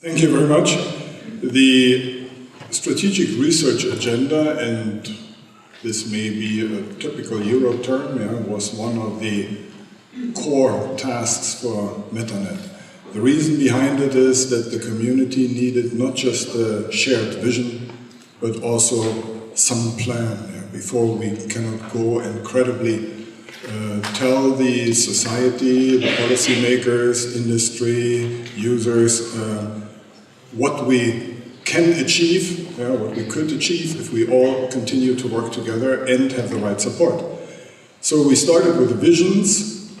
Thank you very much. The strategic research agenda, and this may be a typical Euro term, was one of the core tasks for MetaNet. The reason behind it is that the community needed not just a shared vision, but also some plan before we cannot go and credibly tell the society, the policymakers, industry, users, what we can achieve, what we could achieve if we all continue to work together and have the right support. So we started with the visions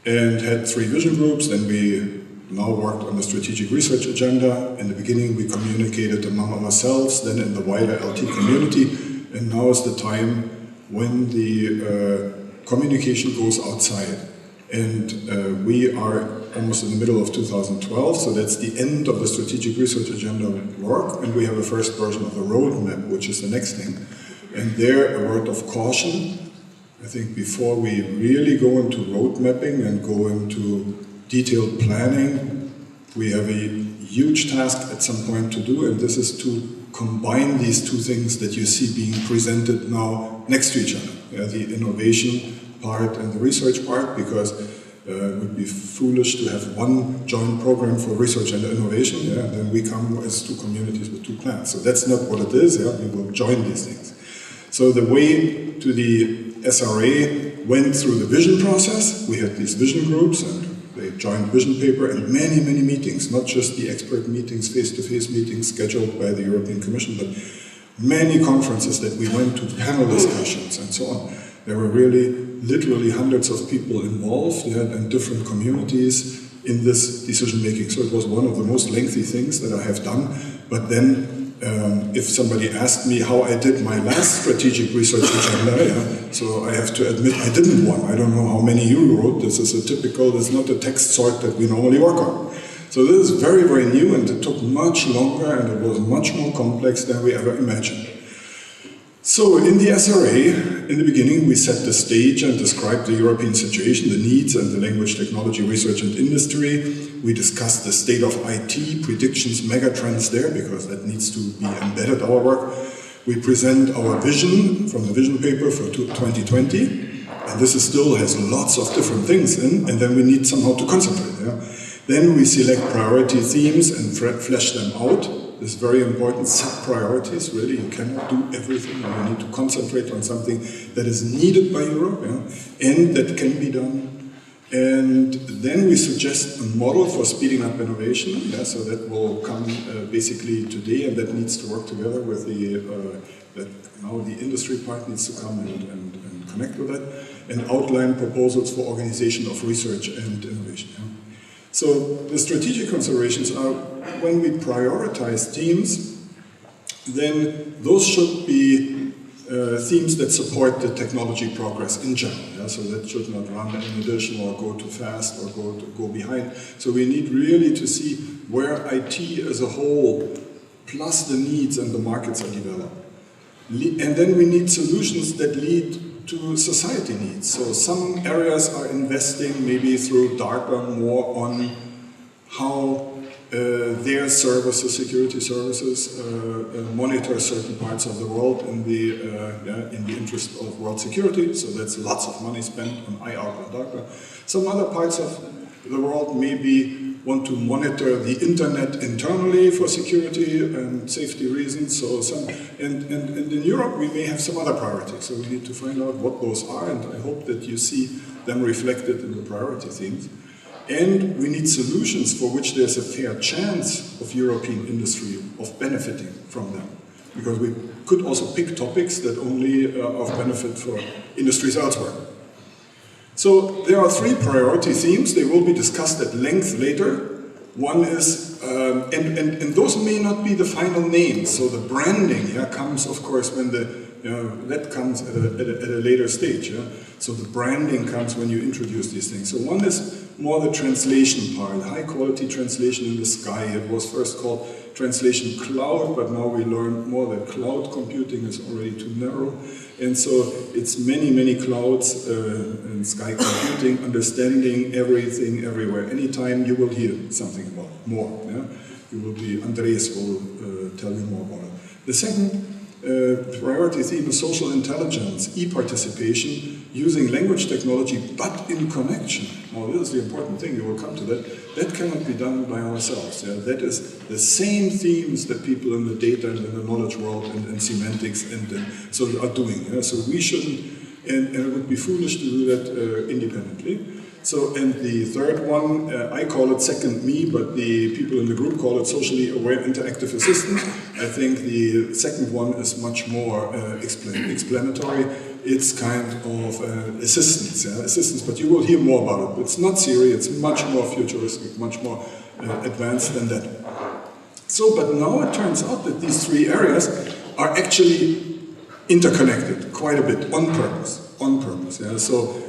and had 3 vision groups, then we now worked on the strategic research agenda. In the beginning we communicated among ourselves, then in the wider LT community, and now is the time when the communication goes outside. And we are almost in the middle of 2012, so that's the end of the strategic research agenda work, and we have a first version of the roadmap, which is the next thing. And there, a word of caution. I think before we really go into road mapping and go into detailed planning, we have a huge task at some point to do, and this is to combine these 2 things that you see being presented now next to each other, the innovation part and the research part, because it would be foolish to have one joint program for research and innovation, and then we come as 2 communities with 2 plans. So that's not what it is, we will join these things. So the way to the SRA went through the vision process. We had these vision groups and the joint vision paper and many, many meetings, not just the expert meetings, face-to-face meetings scheduled by the European Commission, but many conferences that we went to, panel discussions and so on. There were really, literally hundreds of people involved and different communities in this decision-making. So it was one of the most lengthy things that I have done. But then, if somebody asked me how I did my last strategic research agenda, so I have to admit I didn't one. I don't know how many you wrote. This is a typical, it's not a text sort that we normally work on. So this is very, very new, and it took much longer and it was much more complex than we ever imagined. So in the SRA, in the beginning, we set the stage and described the European situation, the needs and the language technology research and industry. We discussed the state of IT, predictions, megatrends there, because that needs to be embedded our work. We present our vision from the vision paper for 2020, and this still has lots of different things in, and then we need somehow to concentrate. Then we select priority themes and flesh them out. This is very important, set priorities, really. You cannot do everything. You need to concentrate on something that is needed by Europe, and that can be done. And then we suggest a model for speeding up innovation, so that will come basically today, and that needs to work together with now the industry part needs to come and connect with that, and outline proposals for organization of research and innovation. So the strategic considerations are, when we prioritize themes, then those should be themes that support the technology progress in general. So that should not run in addition or go too fast or go behind. So we need really to see where IT as a whole, plus the needs and the markets are developed. And then we need solutions that lead to society needs. So some areas are investing maybe through DARPA more on how their services, security services, monitor certain parts of the world in the interest of world security. So that's lots of money spent on IARP and DARPA. Some other parts of the world maybe want to monitor the internet internally for security and safety reasons. So and in Europe we may have some other priorities. So we need to find out what those are, and I hope that you see them reflected in the priority themes. And we need solutions for which there's a fair chance of European industry of benefiting from them. Because we could also pick topics that only are of benefit for industries elsewhere. So there are 3 priority themes. They will be discussed at length later. One is, and those may not be the final names. So the branding comes, of course, when that comes at a later stage. So the branding comes when you introduce these things. So one is more the translation part, high quality translation in the sky. It was first called translation cloud, but now we learned more that cloud computing is already too narrow. And so it's many, many clouds and sky computing, understanding everything everywhere. Anytime you will hear something about more. Yeah? You will be, Andreas will tell you more about it. The second priority theme is social intelligence, e-participation, using language technology, but in connection. Now, this is the important thing, we will come to that. That cannot be done by ourselves. Yeah? That is the same themes that people in the data and in the knowledge world and semantics and so are doing. Yeah? So we shouldn't, and it would be foolish to do that independently. So, and the third one, I call it second me, but the people in the group call it socially aware interactive assistant. I think the second one is much more explanatory. It's kind of assistance, yeah? Assistance, but you will hear more about it. It's not Siri, it's much more futuristic, much more advanced than that. So, but now it turns out that these three areas are actually interconnected quite a bit, on purpose, yeah? So,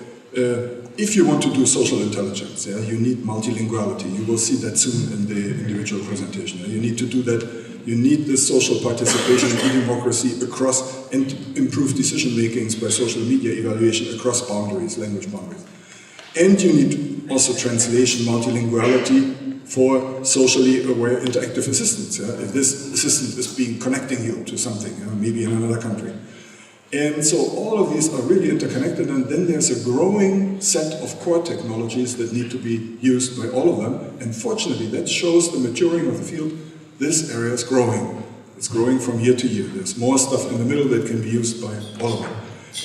if you want to do social intelligence, yeah, you need multilinguality. You will see that soon in the individual presentation. Yeah? You need to do that. You need this social participation and e-democracy across and improve decision makings by social media evaluation across boundaries, language boundaries. And you need also translation, multilinguality for socially aware interactive assistants. Yeah? If this assistant is connecting you to something, maybe in another country. And so all of these are really interconnected, and then there's a growing set of core technologies that need to be used by all of them. And fortunately, that shows the maturing of the field. This area is growing. It's growing from year to year. There's more stuff in the middle that can be used by all of them.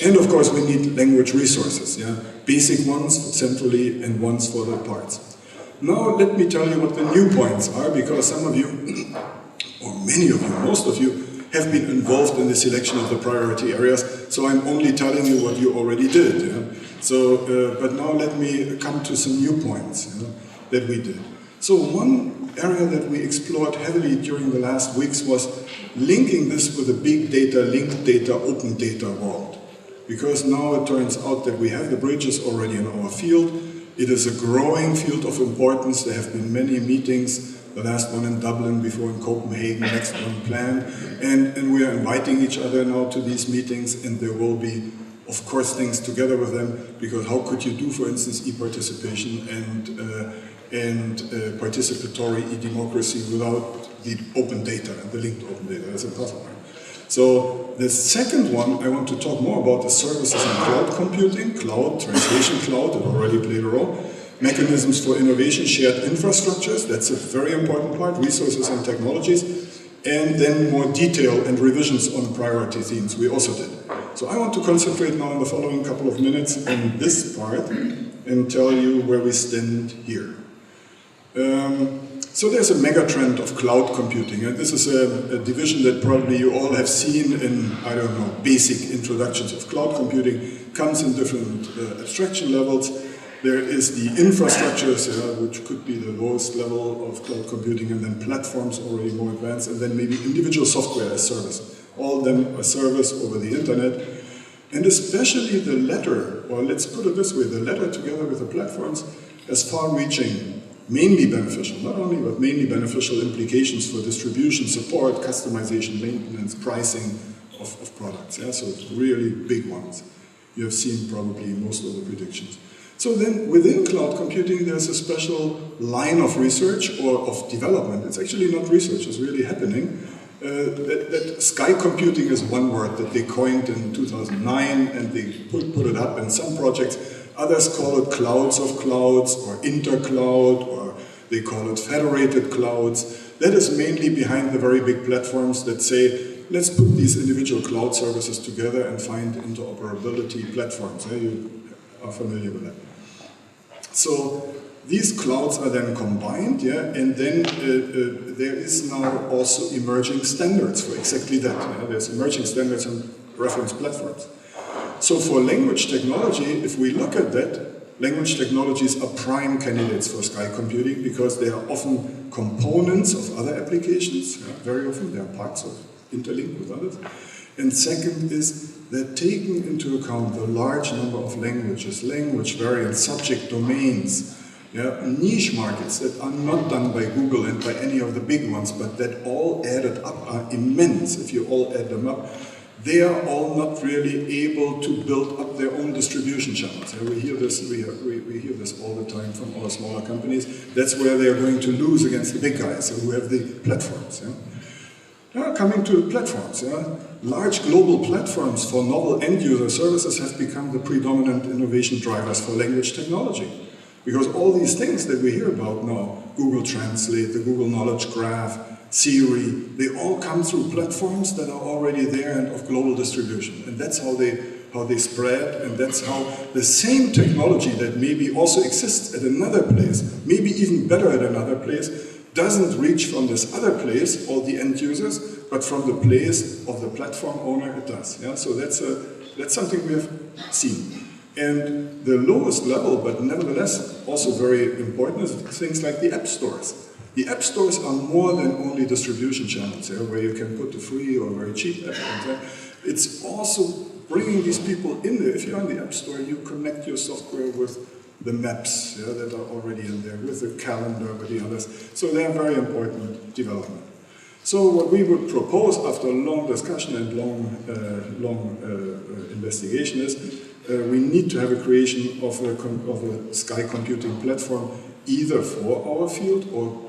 And of course, we need language resources, yeah? Basic ones centrally and ones for the parts. Now, let me tell you what the new points are, because some of you, or many of you, most of you, have been involved in the selection of the priority areas, so I'm only telling you what you already did. Yeah? So, but now let me come to some new points, you know, that we did. So one area that we explored heavily during the last weeks was linking this with the big data, linked data, open data world. Because now it turns out that we have the bridges already in our field. It is a growing field of importance. There have been many meetings, the last one in Dublin, before in Copenhagen, next one planned. And we are inviting each other now to these meetings, and there will be, of course, things together with them, because how could you do, for instance, e-participation and participatory e-democracy without the open data and the linked open data? That's impossible. So the second one I want to talk more about is services in cloud computing, cloud, translation cloud, it already played a role. Mechanisms for innovation, shared infrastructures, that's a very important part, resources and technologies, and then more detail and revisions on priority themes we also did. So I want to concentrate now in the following couple of minutes on this part and tell you where we stand here. So there's a megatrend of cloud computing, and this is a division that probably you all have seen in, I don't know, basic introductions of cloud computing, comes in different abstraction levels. There is the infrastructures, which could be the lowest level of cloud computing, and then platforms already more advanced, and then maybe individual software as service. All of them are service over the internet. And especially the latter, or let's put it this way, the latter together with the platforms has far-reaching, mainly beneficial, not only, but mainly beneficial implications for distribution, support, customization, maintenance, pricing of products. Yeah? So it's really big ones. You have seen probably most of the predictions. So then within cloud computing there's a special line of research or of development. It's actually not research, it's really happening. That sky computing is one word that they coined in 2009, and they put it up in some projects. Others call it clouds of clouds or intercloud, or they call it federated clouds. That is mainly behind the very big platforms that say, let's put these individual cloud services together and find interoperability platforms. You are familiar with that. So these clouds are then combined, yeah, and then there is now also emerging standards for exactly that. Yeah? There's emerging standards and reference platforms. So for language technology, if we look at that, language technologies are prime candidates for sky computing because they are often components of other applications. Yeah? Very often they are parts of interlinked with others. And second is that taking into account the large number of languages, language variants, subject domains, niche markets that are not done by Google and by any of the big ones, but that all added up are immense. If you all add them up, they are all not really able to build up their own distribution channels. We hear this. We hear this all the time from our smaller companies. That's where they are going to lose against the big guys who have the platforms. Coming to the platforms, large global platforms for novel end-user services have become the predominant innovation drivers for language technology. Because all these things that we hear about now, Google Translate, the Google Knowledge Graph, Siri, they all come through platforms that are already there and of global distribution. And that's how they spread, and that's how the same technology that maybe also exists at another place, maybe even better at another place, doesn't reach from this other place, all the end users, but from the place of the platform owner it does. So that's something we have seen. And the lowest level, but nevertheless also very important, is things like the app stores. The app stores are more than only distribution channels, where you can put the free or very cheap app. It's also bringing these people in there. If you're on the app store, you connect your software with the maps that are already in there, with the calendar, with the others. So they're a very important development. So what we would propose after long discussion and long investigation is we need to have a creation of a sky computing platform either for our field or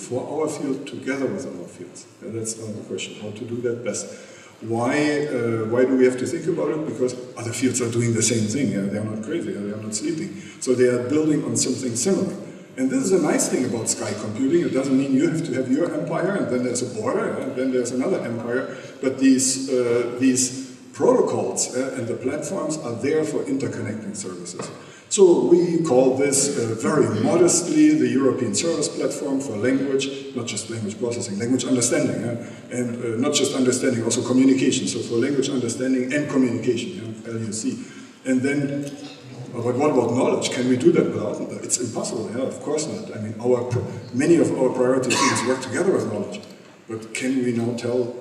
for our field together with our fields. That's the question, how to do that best. Why do we have to think about it? Because other fields are doing the same thing. They are not crazy, they are not sleeping. So they are building on something similar. And this is a nice thing about sky computing. It doesn't mean you have to have your empire and then there's a border and then there's another empire. But these protocols and the platforms are there for interconnecting services. So we call this very modestly the European Service Platform for language, not just language processing, language understanding, and not just understanding, also communication. So for language understanding and communication, LUC. And then, but what about knowledge? Can we do that without it? It's impossible, of course not. I mean, many of our priority things work together with knowledge. But can we now tell,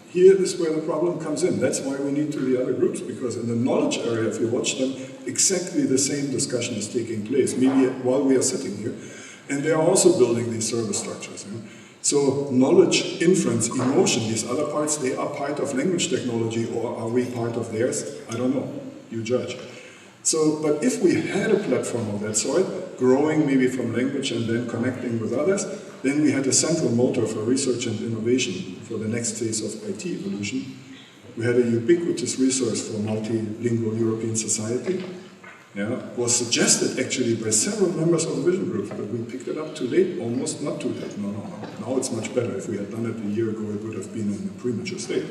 here is where the problem comes in. That's why we need to the other groups, because in the knowledge area, if you watch them, exactly the same discussion is taking place, maybe while we are sitting here. And they are also building these service structures. So knowledge, inference, emotion, these other parts, they are part of language technology, or are we part of theirs? I don't know, you judge. So, but if we had a platform of that sort, growing maybe from language and then connecting with others, then we had a central motor for research and innovation for the next phase of IT evolution. We had a ubiquitous resource for multilingual European society. Was suggested actually by several members of the vision group, but we picked it up too late, almost not too late. No. Now it's much better. If we had done it a year ago, it would have been in a premature state.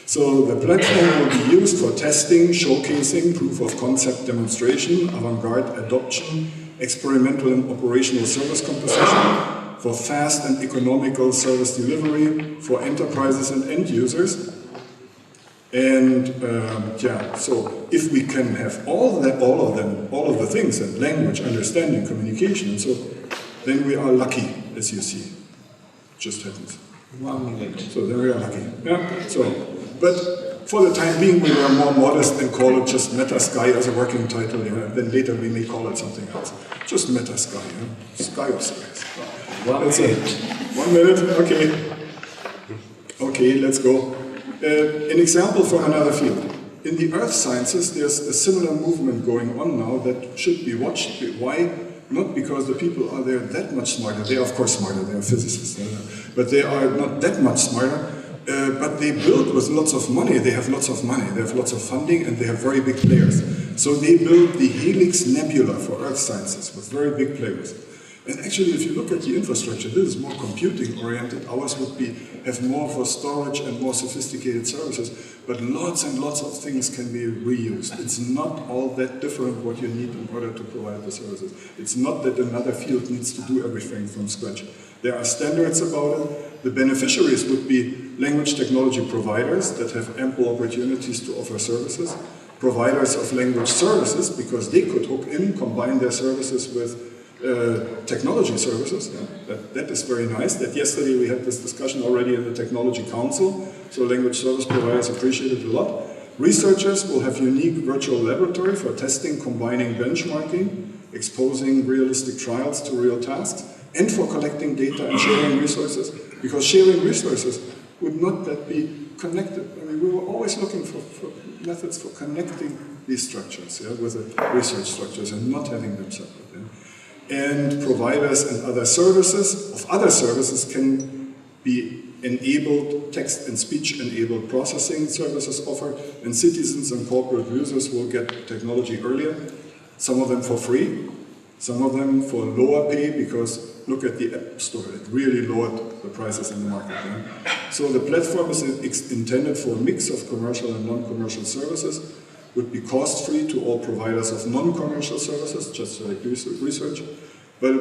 So the platform will be used for testing, showcasing, proof of concept demonstration, avant-garde adoption, experimental and operational service composition, for fast and economical service delivery, for enterprises and end users. And so if we can have all of the things, and language, understanding, communication, and so, then we are lucky, as you see. Just happens. 1 minute. So then we are lucky. But for the time being, we were more modest and call it just Metasky as a working title. Then later we may call it something else. Just Metasky, Sky of Skies. 1 minute. 1 minute, okay. Okay, let's go. An example from another field. In the earth sciences, there's a similar movement going on now that should be watched. Why? Not because the people are there that much smarter. They are of course smarter, they are physicists. But they are not that much smarter. But they build with lots of money. They have lots of money, they have lots of funding, and they have very big players. So they build the Helix Nebula for earth sciences with very big players. And actually, if you look at the infrastructure, this is more computing-oriented. Ours would have more for storage and more sophisticated services. But lots and lots of things can be reused. It's not all that different what you need in order to provide the services. It's not that another field needs to do everything from scratch. There are standards about it. The beneficiaries would be language technology providers that have ample opportunities to offer services. Providers of language services, because they could hook in, combine their services with technology services. That is very nice. That yesterday we had this discussion already in the Technology Council, so language service providers appreciate it a lot. Researchers will have unique virtual laboratory for testing, combining benchmarking, exposing realistic trials to real tasks, and for collecting data and sharing resources, because sharing resources would not that be connected. I mean, we were always looking for methods for connecting these structures, yeah, with the research structures and not having them separate. Yeah. And providers and other services can be enabled, text and speech enabled processing services offered, and citizens and corporate users will get technology earlier, some of them for free, some of them for lower pay, because look at the App Store, it really lowered the prices in the market. Yeah? So the platform is intended for a mix of commercial and non-commercial services, would be cost-free to all providers of non-commercial services, just like research, but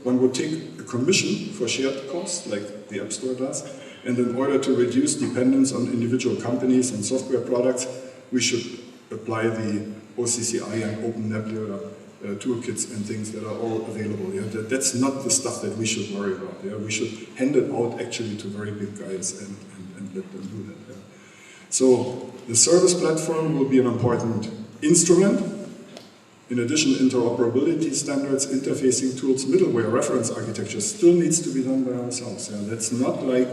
one would take a commission for shared costs, like the App Store does, and in order to reduce dependence on individual companies and software products, we should apply the OCCI and Open Nebula toolkits and things that are all available. Yeah? That's not the stuff that we should worry about. Yeah? We should hand it out actually to very big guys and let them do that. Yeah? So the service platform will be an important instrument. In addition, interoperability standards, interfacing tools, middleware, reference architecture still needs to be done by ourselves. Yeah? That's not like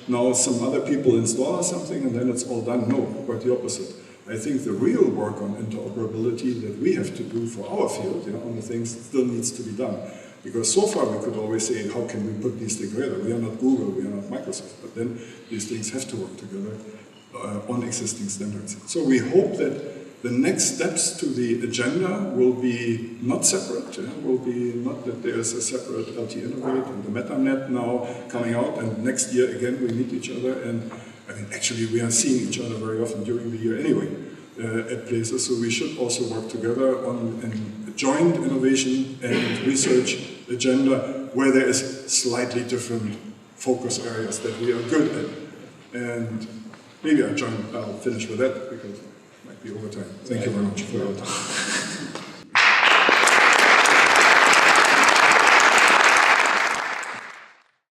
now some other people install something and then it's all done. No, quite the opposite. I think the real work on interoperability that we have to do for our field, you know, on the things still needs to be done. Because so far we could always say, how can we put these together? We are not Google, we are not Microsoft, but then these things have to work together on existing standards. So we hope that the next steps to the agenda will be not separate, will be not that there's a separate LT Innovate and the MetaNet now coming out, and next year again we meet each other, and I mean, actually, we are seeing each other very often during the year anyway at places, so we should also work together on a joint innovation and research agenda where there is slightly different focus areas that we are good at. And maybe I'll finish with that because it might be over time. Thank you very much for your time.